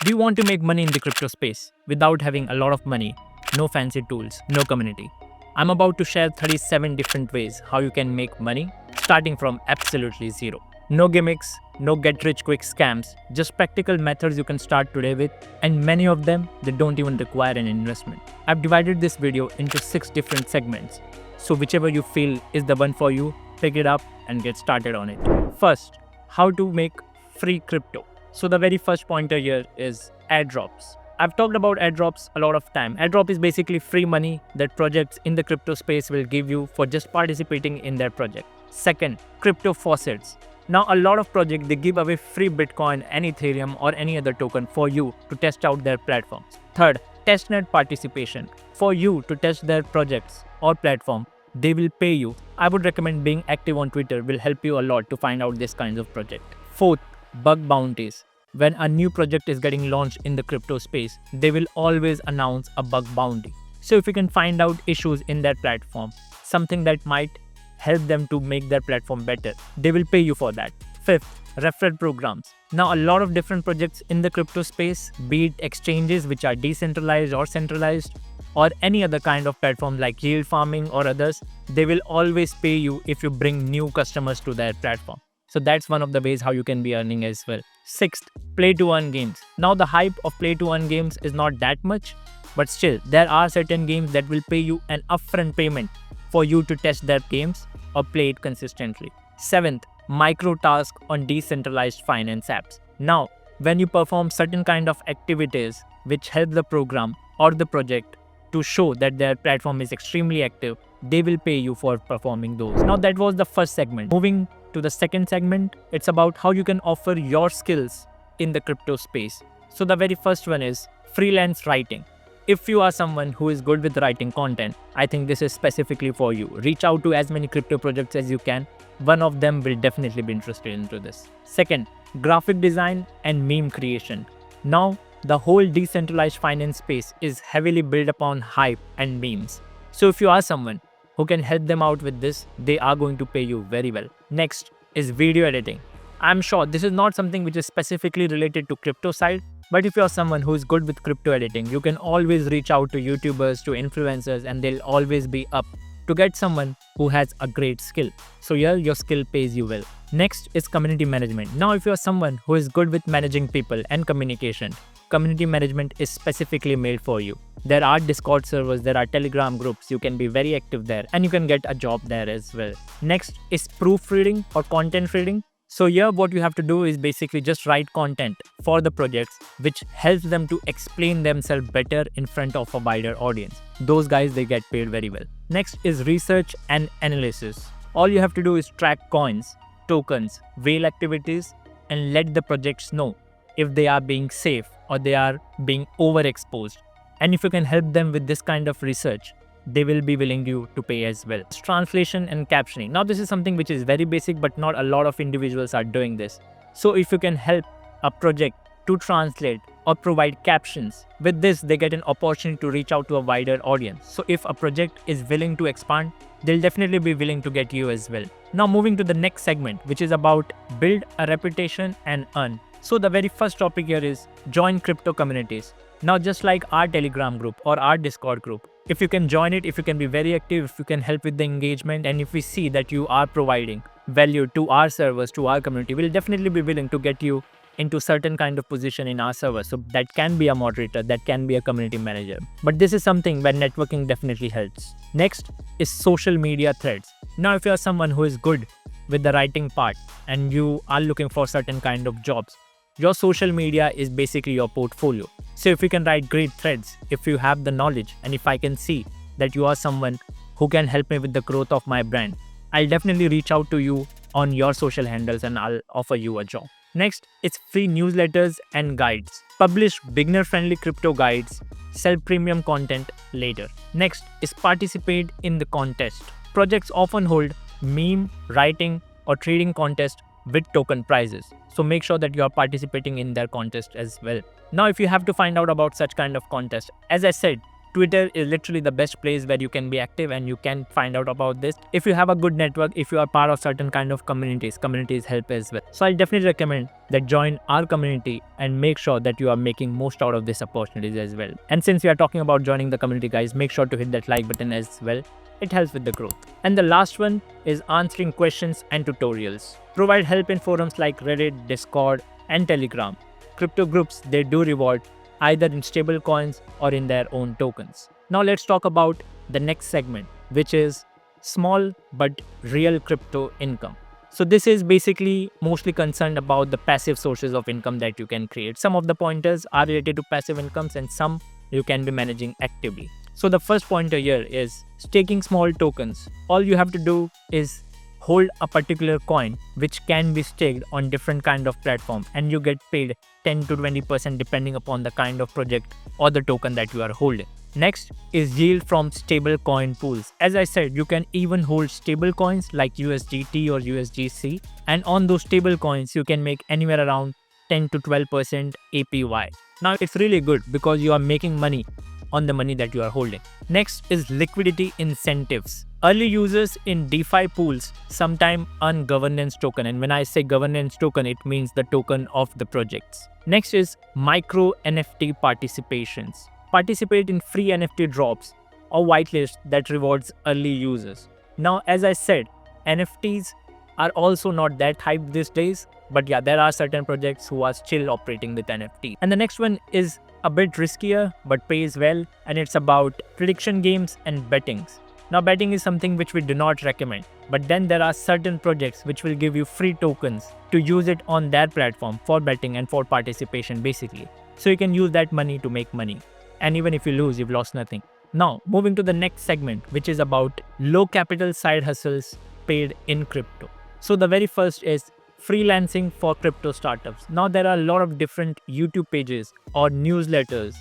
Do you want to make money in the crypto space without having a lot of money, no fancy tools, no community? I'm about to share 37 different ways how you can make money starting from absolutely zero. No gimmicks, no get rich quick scams, just practical methods you can start today with, and many of them they don't even require an investment. I've divided this video into 6 different segments, so whichever you feel is the one for you, pick it up and get started on it. First, how to make free crypto. So the very first pointer here is airdrops. I've talked about airdrops a lot of time. Airdrop is basically free money that projects in the crypto space will give you for just participating in their project. Second, crypto faucets. Now a lot of projects, they give away free Bitcoin and Ethereum or any other token for you to test out their platforms. Third, testnet participation. For you to test their projects or platform, they will pay you. I would recommend being active on Twitter will help you a lot to find out this kinds of project. Fourth, bug bounties. When a new project is getting launched in the crypto space, they will always announce a bug bounty. So if you can find out issues in their platform, something that might help them to make their platform better, they will pay you for that. Fifth, referral programs. Now a lot of different projects in the crypto space, be it exchanges which are decentralized or centralized, or any other kind of platform like yield farming or others, they will always pay you if you bring new customers to their platform. So that's one of the ways how you can be earning as well. Sixth, play to earn games. Now the hype of play to earn games is not that much, but still there are certain games that will pay you an upfront payment for you to test their games or play it consistently. Seventh, micro task on decentralized finance apps. Now, when you perform certain kind of activities which help the program or the project to show that their platform is extremely active, they will pay you for performing those. Now that was the first segment. Moving to the second segment, it's about how you can offer your skills in the crypto space. So the very first one is freelance writing. If you are someone who is good with writing content, I think this is specifically for you. Reach out to as many crypto projects as you can. One of them will definitely be interested into this. Second, graphic design and meme creation. Now, the whole decentralized finance space is heavily built upon hype and memes. So if you are someone who can help them out with this, they are going to pay you very well. Next is video editing. I'm sure this is not something which is specifically related to crypto side, but if you're someone who is good with crypto editing, you can always reach out to YouTubers, to influencers, and they'll always be up to get someone who has a great skill. So here your skill pays you well. Next is community management. Now if you're someone who is good with managing people and communication, community management is specifically made for you. There are Discord servers, there are Telegram groups, you can be very active there and you can get a job there as well. Next is proofreading or content reading. So here what you have to do is basically just write content for the projects which helps them to explain themselves better in front of a wider audience. Those guys, they get paid very well. Next is research and analysis. All you have to do is track coins, tokens, whale activities and let the projects know if they are being safe or they are being overexposed. And if you can help them with this kind of research, they will be willing you to pay as well. Translation and captioning. Now this is something which is very basic, but not a lot of individuals are doing this. So if you can help a project to translate or provide captions, with this they get an opportunity to reach out to a wider audience. So if a project is willing to expand, they'll definitely be willing to get you as well. Now moving to the next segment, which is about build a reputation and earn. So the very first topic here is join crypto communities. Now just like our Telegram group or our Discord group, if you can join it, if you can be very active, if you can help with the engagement, and if we see that you are providing value to our servers, to our community, we'll definitely be willing to get you into certain kind of position in our server. So that can be a moderator, that can be a community manager. But this is something where networking definitely helps. Next is social media threads. Now if you are someone who is good with the writing part and you are looking for certain kind of jobs, your social media is basically your portfolio. So if you can write great threads, if you have the knowledge, and if I can see that you are someone who can help me with the growth of my brand, I'll definitely reach out to you on your social handles and I'll offer you a job. Next, it's free newsletters and guides. Publish beginner-friendly crypto guides, sell premium content later. Next is participate in the contest. Projects often hold meme, writing, or trading contest with token prizes. So make sure that you are participating in their contest as well. Now if you have to find out about such kind of contest, as I said, Twitter is literally the best place where you can be active and you can find out about this. If you have a good network, if you are part of certain kind of communities help as well. So I definitely recommend that join our community and make sure that you are making most out of these opportunities as well. And since we are talking about joining the community, guys, make sure to hit that like button as well. It helps with the growth. And the last one is answering questions and tutorials. Provide help in forums like Reddit, Discord, and Telegram. Crypto groups, they do reward either in stable coins or in their own tokens. Now let's talk about the next segment, which is small but real crypto income. So this is basically mostly concerned about the passive sources of income that you can create. Some of the pointers are related to passive incomes and some you can be managing actively. So the first pointer here is staking small tokens. All you have to do is hold a particular coin which can be staked on different kind of platform, and you get paid 10 to 20% depending upon the kind of project or the token that you are holding. Next is yield from stable coin pools. As I said, you can even hold stable coins like USDT or USDC, and on those stable coins you can make anywhere around 10 to 12% APY. Now it's really good because you are making money on the money that you are holding. Next is liquidity incentives. Early users in DeFi pools sometimes earn governance token, and when I say governance token, it means the token of the projects. Next is micro NFT participations. Participate in free NFT drops or whitelist that rewards early users. Now, as I said, NFTs are also not that hyped these days, but yeah, there are certain projects who are still operating with NFT. And the next one is a bit riskier but pays well, and it's about prediction games and bettings. Now, betting is something which we do not recommend, but then there are certain projects which will give you free tokens to use it on their platform for betting and for participation basically. So you can use that money to make money. And even if you lose, you've lost nothing. Now, moving to the next segment, which is about low capital side hustles paid in crypto. So the very first is freelancing for crypto startups. Now, there are a lot of different YouTube pages or newsletters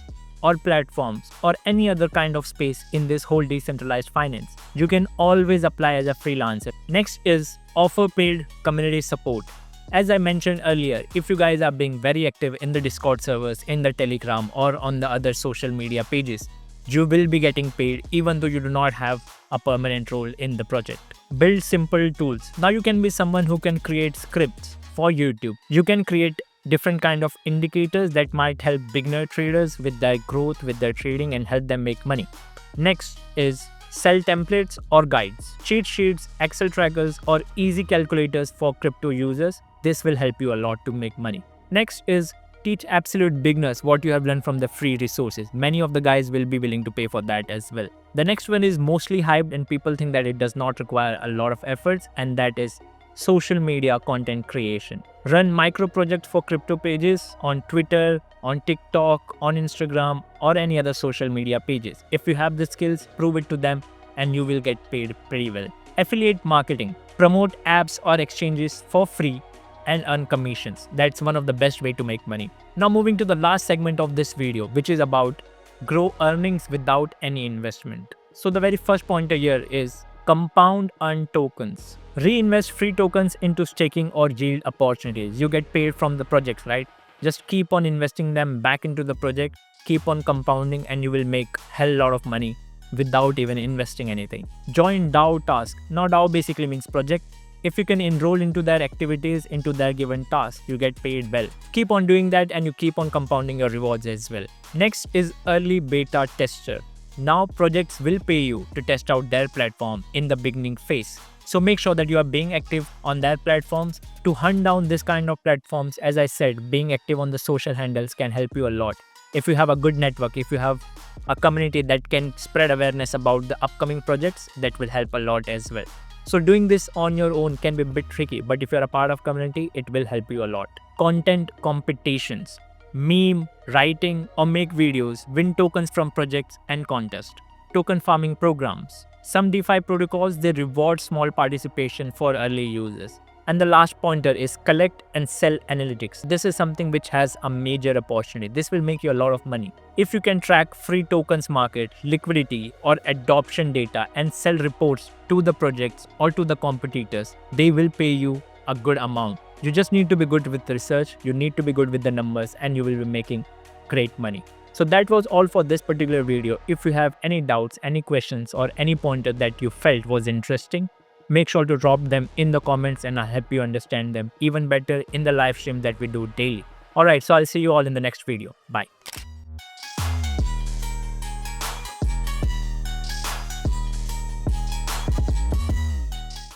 or platforms or any other kind of space in this whole decentralized finance. You can always apply as a freelancer. Next is offer paid community support. As I mentioned earlier, if you guys are being very active in the Discord servers, in the Telegram, or on the other social media pages, you will be getting paid even though you do not have a permanent role in the project. Build simple tools. Now you can be someone who can create scripts for YouTube. You can create different kind of indicators that might help beginner traders with their growth, with their trading, and help them make money. Next is sell templates or guides, cheat sheets, Excel trackers, or easy calculators for crypto users. This will help you a lot to make money. Next is teach absolute beginners what you have learned from the free resources. Many of the guys will be willing to pay for that as well. The next one is mostly hyped and people think that it does not require a lot of efforts, and that is social media content creation. Run micro projects for crypto pages on Twitter, on TikTok, on Instagram, or any other social media pages. If you have the skills, prove it to them and you will get paid pretty well. Affiliate marketing. Promote apps or exchanges for free and earn commissions. That's one of the best way to make money. Now moving to the last segment of this video, which is about grow earnings without any investment. So the very first pointer here is compound earn tokens. Reinvest free tokens into staking or yield opportunities. You get paid from the projects, right? Just keep on investing them back into the project, keep on compounding, and you will make hell lot of money without even investing anything. Join DAO task. Now DAO basically means project. If you can enroll into their activities, into their given task, you get paid well. Keep on doing that and you keep on compounding your rewards as well. Next is early beta tester. Now projects will pay you to test out their platform in the beginning phase. So make sure that you are being active on their platforms. To hunt down this kind of platforms, as I said, being active on the social handles can help you a lot. If you have a good network, if you have a community that can spread awareness about the upcoming projects, that will help a lot as well. So doing this on your own can be a bit tricky, but if you're a part of community, it will help you a lot. Content competitions. Meme, writing, or make videos, win tokens from projects and contests. Token farming programs. Some DeFi protocols, they reward small participation for early users. And the last pointer is collect and sell analytics. This is something which has a major opportunity. This will make you a lot of money. If you can track free tokens market, liquidity, or adoption data and sell reports to the projects or to the competitors, they will pay you a good amount. You just need to be good with research, you need to be good with the numbers, and you will be making great money. So that was all for this particular video. If you have any doubts, any questions, or any pointer that you felt was interesting, make sure to drop them in the comments and I'll help you understand them even better in the live stream that we do daily. Alright, so I'll see you all in the next video. Bye.